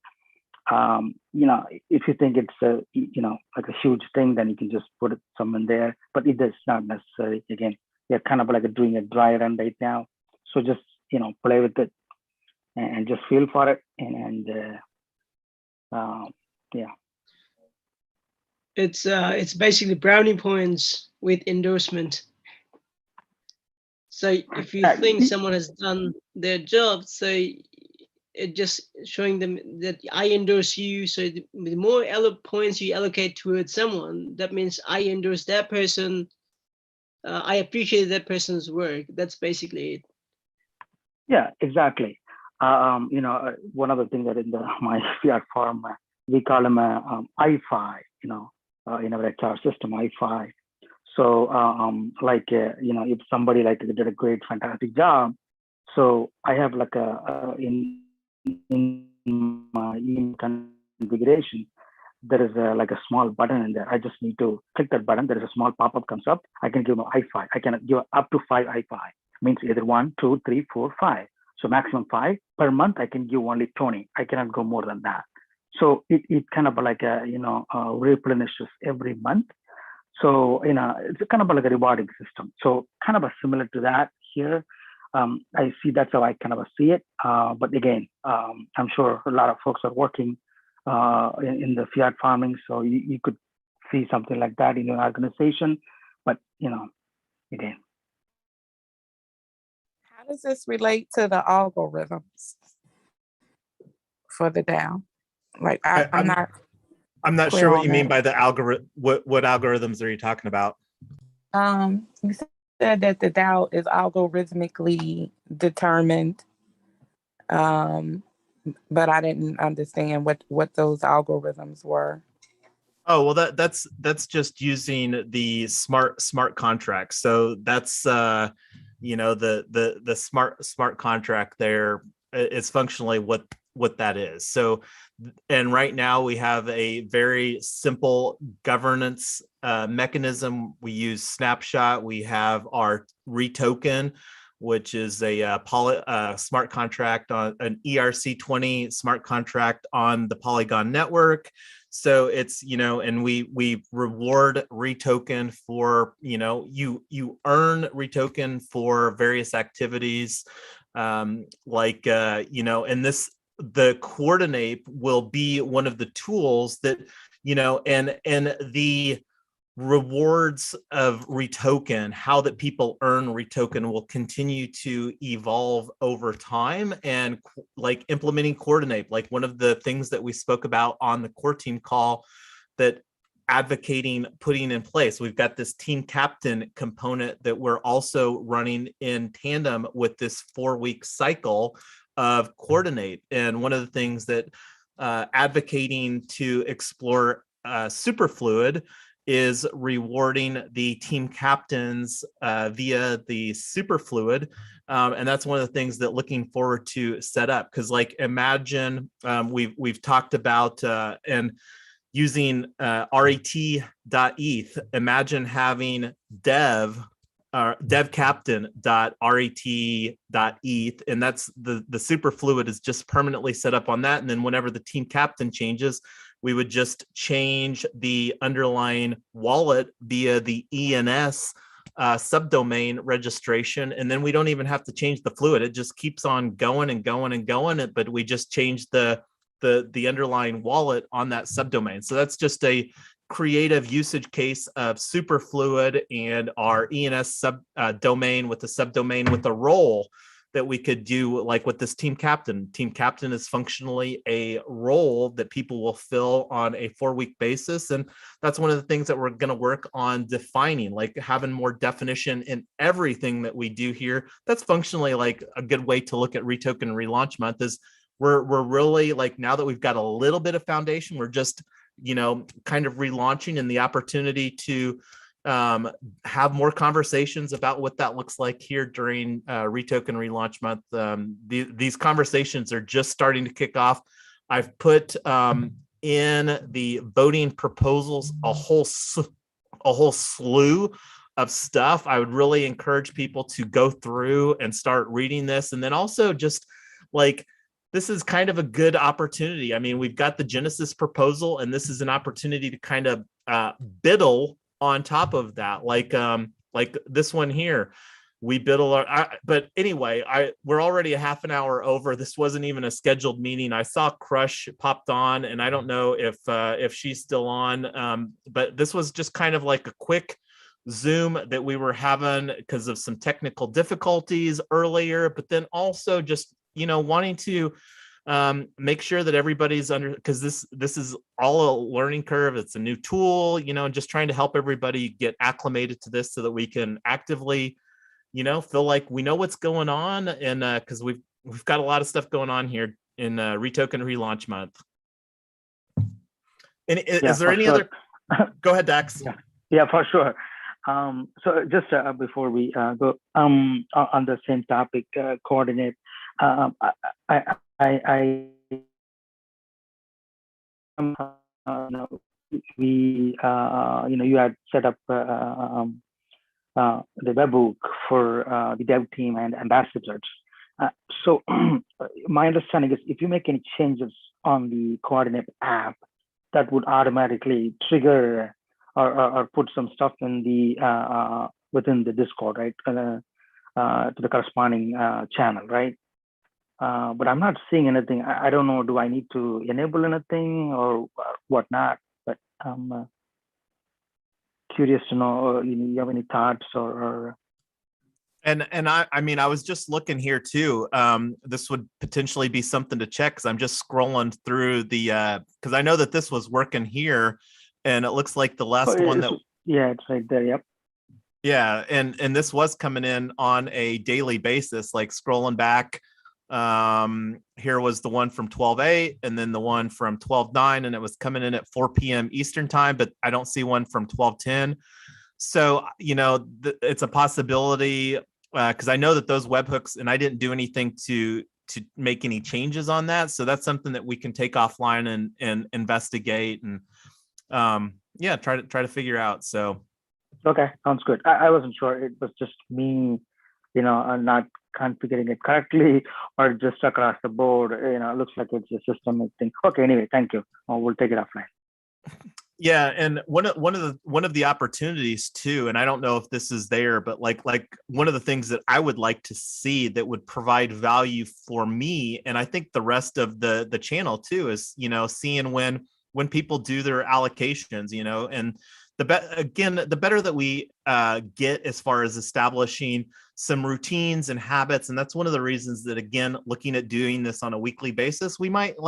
If you think it's like a huge thing, then you can just put some in there, but it is not necessary. Again, you're kind of like doing a dry run right now. So just, play with it and just feel for it. And yeah. It's basically brownie points with endorsement. So if you think someone has done their job, so it just showing them that I endorse you. So the more points you allocate towards someone, that means I endorse that person. I appreciate that person's work. That's basically it. Yeah, exactly. One other thing that in my fiat form, we call them I5, in our HR system, I5. So if somebody like did a great, fantastic job, so I have like in my email configuration, there is like a small button in there. I just need to click that button. There is a small pop-up comes up. I can give them I5. I can give up to 5 I5. Means either 1, 2, 3, 4, 5. So maximum 5 per month. I can give only 20. I cannot go more than that. So it kind of like replenishes every month. So it's kind of like a rewarding system. So kind of similar to that here. I see that's how I kind of see it. But again, I'm sure a lot of folks are working in the fiat farming, so you could see something like that in your organization. But again, how does this relate to the algorithms for the DAO? Like I'm not sure what you mean by the algorithm. What algorithms are you talking about? You said that the DAO is algorithmically determined, but I didn't understand what those algorithms were. Oh, well, that's just using the smart contract. So that's the smart contract there is functionally what that is. So, and right now we have a very simple governance mechanism. We use Snapshot. We have our REtoken, which is a smart contract on an ERC20 smart contract on the Polygon network. So it's, and we reward REtoken for, you earn REtoken for various activities, and the Coordinape will be one of the tools that, and the rewards of REtoken, how that people earn REtoken will continue to evolve over time. And like implementing Coordinape, like one of the things that we spoke about on the core team call, that advocating putting in place. We've got this team captain component that we're also running in tandem with this 4-week cycle of Coordinape. And one of the things that advocating to explore Superfluid is rewarding the team captains via the Superfluid. And that's one of the things that looking forward to set up. Because like imagine we've talked about and using RET.eth, imagine having devcaptain.ret.eth, and that's the Superfluid is just permanently set up on that. And then whenever the team captain changes, we would just change the underlying wallet via the ENS subdomain registration. And then we don't even have to change the fluid. It just keeps on going and going and going. But we just change the underlying wallet on that subdomain. So that's just a creative usage case of Superfluid and our ENS domain with the subdomain with a role that we could do, like with this team captain. Team captain is functionally a role that people will fill on a 4-week basis. And that's one of the things that we're going to work on defining, like having more definition in everything that we do here. That's functionally like a good way to look at REtoken Relaunch Month is we're really like, now that we've got a little bit of foundation, we're just, kind of relaunching and the opportunity to have more conversations about what that looks like here during REtoken Relaunch Month. These conversations are just starting to kick off. I've put in the voting proposals a whole slew of stuff. I would really encourage people to go through and start reading this. And then also just like, this is kind of a good opportunity. I mean, we've got the Genesis proposal, and this is an opportunity to kind of biddle on top of that, like this one here. We biddle, but anyway, we're already a half an hour over. This wasn't even a scheduled meeting. I saw Crush popped on, and I don't know if she's still on, but this was just kind of like a quick Zoom that we were having because of some technical difficulties earlier, but then also just wanting to make sure that everybody's because this is all a learning curve. It's a new tool, and just trying to help everybody get acclimated to this so that we can actively, feel like we know what's going on. And because we've got a lot of stuff going on here in REtoken Relaunch Month. And is there any other? Go ahead, Dax. Yeah, for sure. So just before we go on the same topic, Coordinape, we you had set up the webhook for the dev team and ambassadors. So my understanding is if you make any changes on the Coordinape app, that would automatically trigger or put some stuff in the within the Discord, right? To the corresponding channel, right? But I'm not seeing anything. I don't know. Do I need to enable anything or whatnot? But I'm curious to know. You have any thoughts or? And I mean, I was just looking here too. This would potentially be something to check because I'm just scrolling through the because I know that this was working here, and it looks like the last one that it's right there. Yep. Yeah, and this was coming in on a daily basis, like scrolling back. Here was the one from 12/8 and then the one from 12/9, and it was coming in at 4 p.m. Eastern time, but I don't see one from 12/10. So, it's a possibility because I know that those webhooks, and I didn't do anything to make any changes on that. So that's something that we can take offline and investigate and try to figure out. So. Okay, sounds good. I wasn't sure. It was just me, not configuring it correctly or just across the board. It looks like it's a systemic thing. Okay, anyway, thank you. We'll take it offline. Yeah, and one of the opportunities too, and I don't know if this is there, but like one of the things that I would like to see that would provide value for me, and I think the rest of the channel too, is seeing when people do their allocations, and the better that we get as far as establishing some routines and habits. And that's one of the reasons that, again, looking at doing this on a weekly basis, we might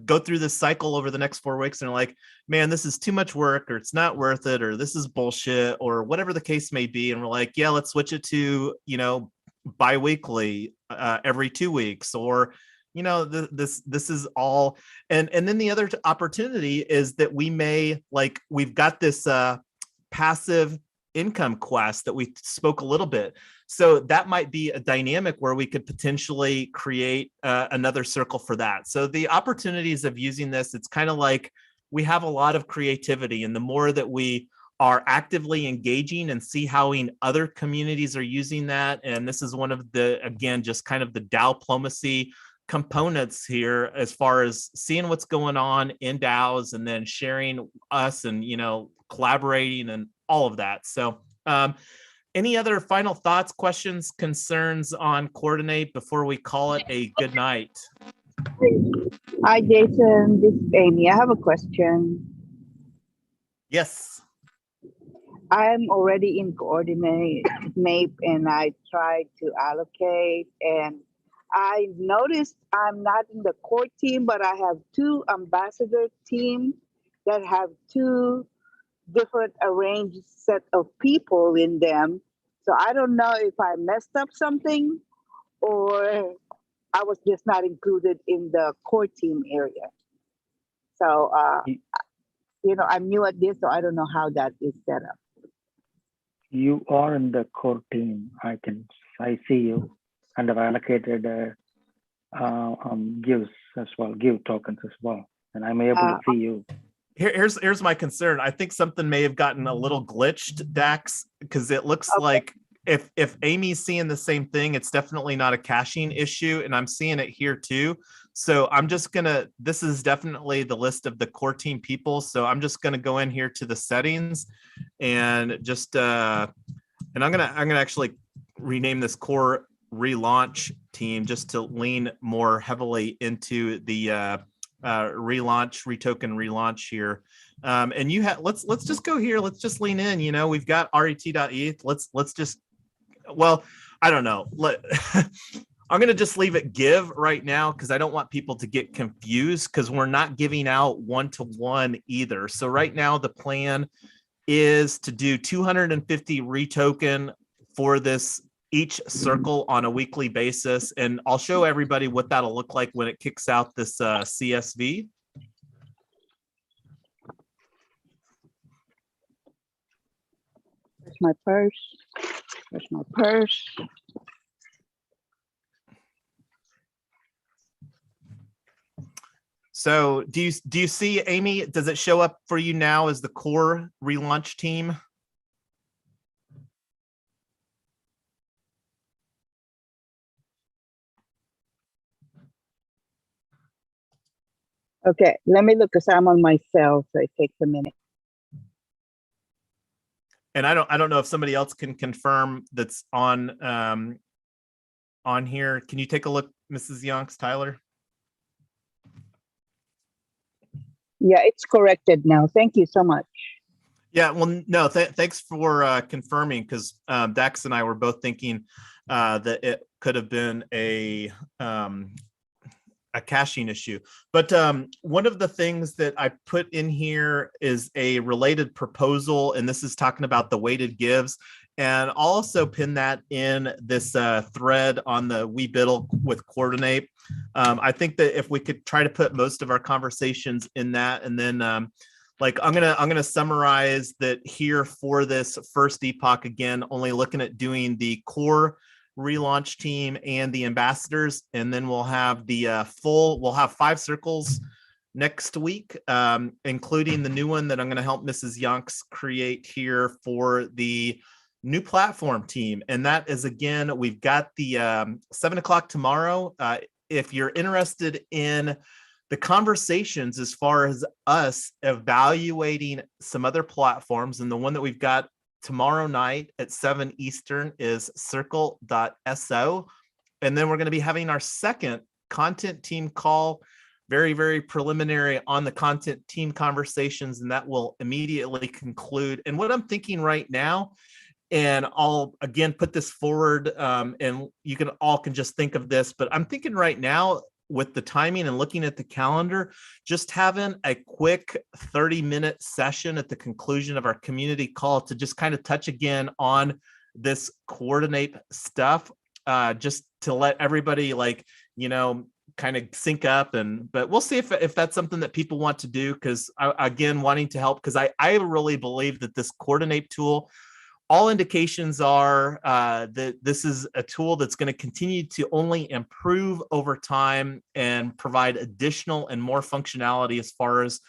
go through this cycle over the next 4 weeks and are like, man, this is too much work, or it's not worth it, or this is bullshit, or whatever the case may be. And we're like, yeah, let's switch it to, bi-weekly, every 2 weeks, or, this is all. And then the other opportunity is that we've got this passive income quest that we spoke a little bit. So that might be a dynamic where we could potentially create another circle for that. So the opportunities of using this, it's kind of like we have a lot of creativity, and the more that we are actively engaging and see how other communities are using that. And this is one of the, again, just kind of the DAO diplomacy components here, as far as seeing what's going on in DAOs and then sharing us and, collaborating and all of that. So any other final thoughts, questions, concerns on Coordinape before we call it a good night? Hi, Jason. This is Amy. I have a question. Yes. I'm already in Coordinape and I tried to allocate, and I noticed I'm not in the core team, but I have 2 ambassador teams that have 2 different arranged set of people in them. So I don't know if I messed up something or I was just not included in the core team area. So, I'm new at this, so I don't know how that is set up. You are in the core team. I see you, and I've allocated gives as well, give tokens as well, and I'm able to see you. Here's my concern. I think something may have gotten a little glitched, Dax, because it looks like if Amy's seeing the same thing, it's definitely not a caching issue, and I'm seeing it here too. So I'm just this is definitely the list of the core team people. So I'm just gonna go in here to the settings and just and I'm gonna actually rename this core relaunch team just to lean more heavily into the REtoken relaunch here. And you have let's just go here. Let's just lean in. We've got RET.eth. Let's just, well, I don't know. I'm going to just leave it give right now because I don't want people to get confused, because we're not giving out one-to-one either. So right now the plan is to do 250 REtoken for this each circle on a weekly basis. And I'll show everybody what that'll look like when it kicks out this CSV. Where's my purse? Where's my purse? So do you see, Amy, does it show up for you now as the core relaunch team? Okay, let me look, because I'm on my cell, so it takes a minute. And I don't know if somebody else can confirm that's on here. Can you take a look, Mrs. Yonks, Tyler? Yeah, it's corrected now. Thank you so much. Yeah, well, no, thanks for confirming, because Dax and I were both thinking that it could have been a caching issue. But one of the things that I put in here is a related proposal, and this is talking about the weighted gives. And I'll also pin that in this thread on the WeBiddle with Coordinape. I think that if we could try to put most of our conversations in that, and then I'm gonna summarize that here for this first epoch, again, only looking at doing the core relaunch team and the ambassadors, and then we'll have the we'll have 5 circles next week, including the new one that I'm going to help Mrs. Yonks create here for the new platform team. And that is, again, we've got the 7 o'clock tomorrow. If you're interested in the conversations as far as us evaluating some other platforms, and the one that we've got tomorrow night at 7 Eastern is circle.so. And then we're going to be having our second content team call, very, very preliminary on the content team conversations, and that will immediately conclude. And what I'm thinking right now, and I'll again put this forward, and you can just think of this, but I'm thinking right now with the timing and looking at the calendar, just having a quick 30-minute session at the conclusion of our community call to just kind of touch again on this Coordinape stuff, just to let everybody kind of sync up. But we'll see if that's something that people want to do, because again, wanting to help, because I really believe that this Coordinape tool, all indications are that this is a tool that's going to continue to only improve over time and provide additional and more functionality, as far as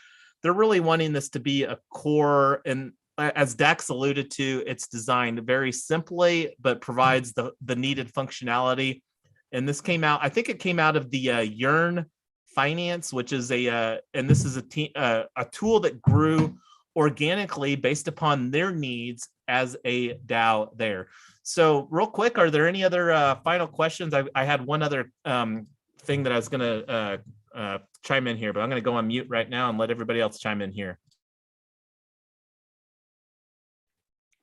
they're really wanting this to be a core. And as Dax alluded to, it's designed very simply, but provides the needed functionality. And this came out, I think it came out of the Yearn Finance, which is and this is a tool that grew organically based upon their needs as a DAO there. So real quick, are there any other final questions? I had one other thing that I was going to chime in here, but I'm going to go on mute right now and let everybody else chime in here.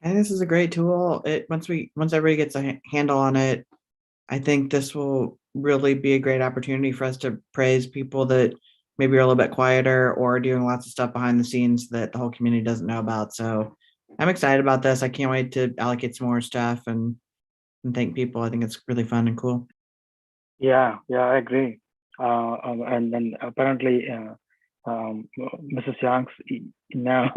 I think this is a great tool. Once everybody gets a handle on it, I think this will really be a great opportunity for us to praise people that maybe are a little bit quieter or doing lots of stuff behind the scenes that the whole community doesn't know about. So I'm excited about this. I can't wait to allocate some more stuff and thank people. I think it's really fun and cool. Yeah, I agree. And then apparently, Mrs. Youngs, now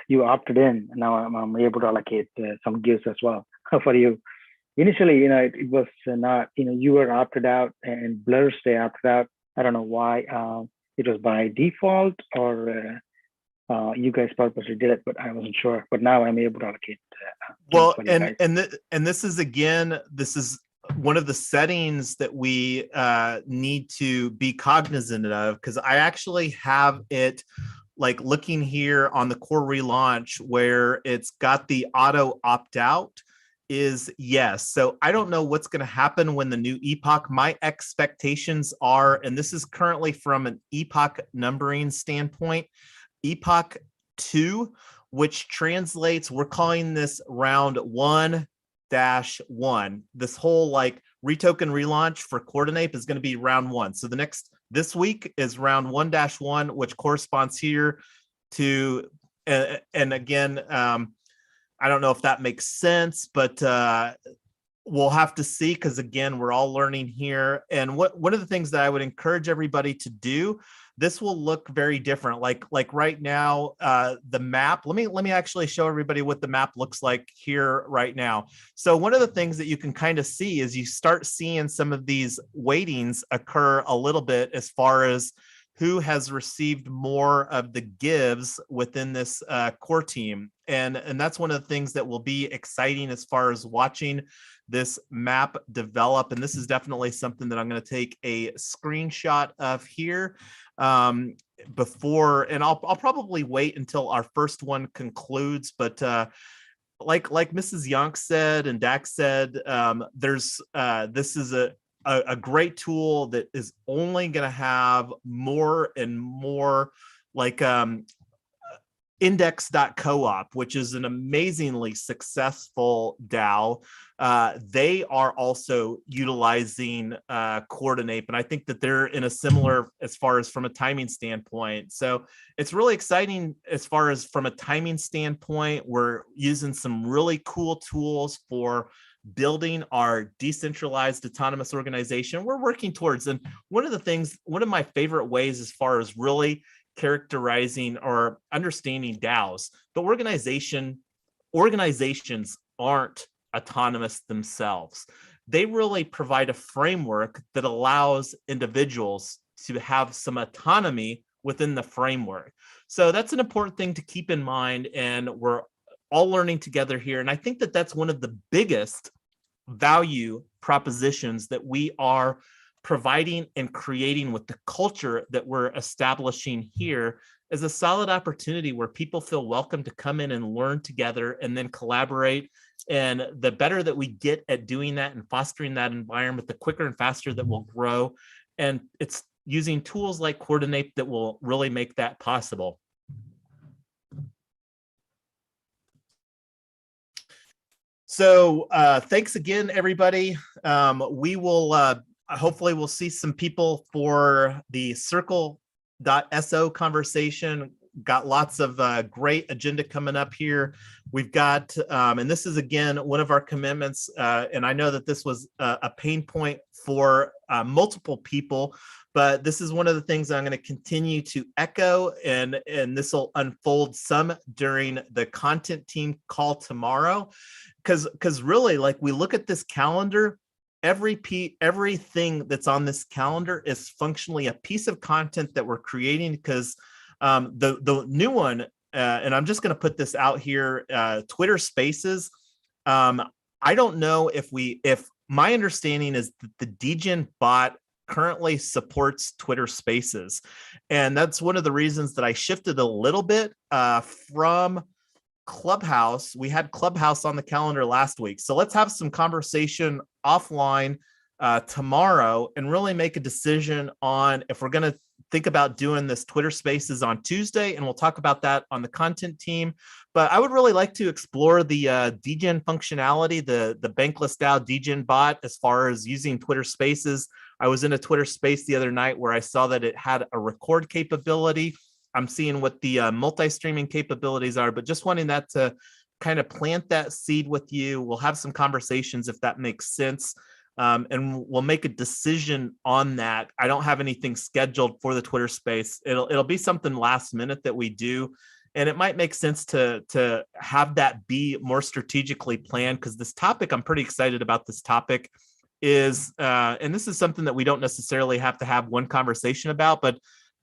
you opted in. Now I'm able to allocate some gifts as well for you. Initially, it was not, you were opted out and Blur stay opted out. I don't know why. It was by default, or you guys purposely did it, but I wasn't sure. But now I'm able to allocate. Well, and this is, again, this is one of the settings that we need to be cognizant of, because I actually have it like looking here on the core relaunch where it's got the auto opt out is yes. So I don't know what's going to happen when the new epoch. My expectations are, and this is currently from an epoch numbering standpoint, epoch 2, which translates, we're calling this round 1-1. This whole like REtoken relaunch for Coordinape is going to be round 1. So this week is round 1-1, which corresponds here to, and again, I don't know if that makes sense, but we'll have to see, because again, we're all learning here. And one of the things that I would encourage everybody to do, this will look very different. Like right now, the map. Let me actually show everybody what the map looks like here right now. So one of the things that you can kind of see is you start seeing some of these weightings occur a little bit as far as who has received more of the gives within this core team. And that's one of the things that will be exciting as far as watching this map develop. And this is definitely something that I'm going to take a screenshot of here before, and I'll probably wait until our first one concludes. But like Mrs. Yonk said and Dax said, this is a great tool that is only going to have more and more, like index.coop, which is an amazingly successful DAO. They are also utilizing Coordinape, and I think that they're in a similar, as far as from a timing standpoint. So it's really exciting as far as from a timing standpoint. We're using some really cool tools for building our decentralized autonomous organization we're working towards. And one of my favorite ways as far as really characterizing or understanding DAOs, but organizations aren't autonomous themselves. They really provide a framework that allows individuals to have some autonomy within the framework. So that's an important thing to keep in mind, and we're all learning together here. And I think that that's one of the biggest value propositions that we are providing and creating with the culture that we're establishing here, is a solid opportunity where people feel welcome to come in and learn together and then collaborate. And the better that we get at doing that and fostering that environment, the quicker and faster that we'll grow. And it's using tools like Coordinape that will really make that possible. So thanks again, everybody. We will hopefully we'll see some people for the circle.so conversation. Got lots of great agenda coming up here. We've got, and this is again, one of our commitments, and I know that this was a pain point for multiple people, but this is one of the things I'm going to continue to echo, and this will unfold some during the content team call tomorrow. Because really, like, we look at this calendar, everything that's on this calendar is functionally a piece of content that we're creating, because the new one, and I'm just going to put this out here, Twitter Spaces. I don't know if my understanding is that the DGen bot currently supports Twitter Spaces, and that's one of the reasons that I shifted a little bit from Clubhouse. We had Clubhouse on the calendar last week, so let's have some conversation offline tomorrow and really make a decision on if we're going to think about doing this Twitter Spaces on Tuesday, and we'll talk about that on the content team. But I would really like to explore the DGen functionality, the Bankless DAO DGen bot, as far as using Twitter Spaces. I was in a Twitter Space the other night where I saw that it had a record capability. I'm seeing what the multi-streaming capabilities are, but just wanting that to kind of plant that seed with you. We'll have some conversations if that makes sense. And we'll make a decision on that. I don't have anything scheduled for the Twitter Space. It'll be something last minute that we do, and it might make sense to have that be more strategically planned, because this topic, I'm pretty excited about. This topic is, and this is something that we don't necessarily have to have one conversation about, but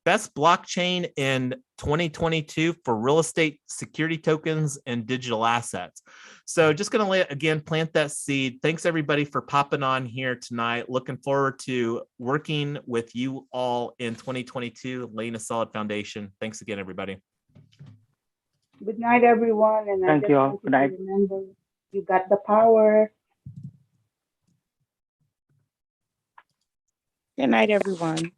best blockchain in 2022 for real estate security tokens and digital assets. So just going to again plant that seed. Thanks everybody for popping on here tonight. Looking forward to working with you all in 2022, laying a solid foundation. Thanks again, everybody. Good night, everyone. And Thank I just you. want Good night. to remember, you got the power. Good night, everyone.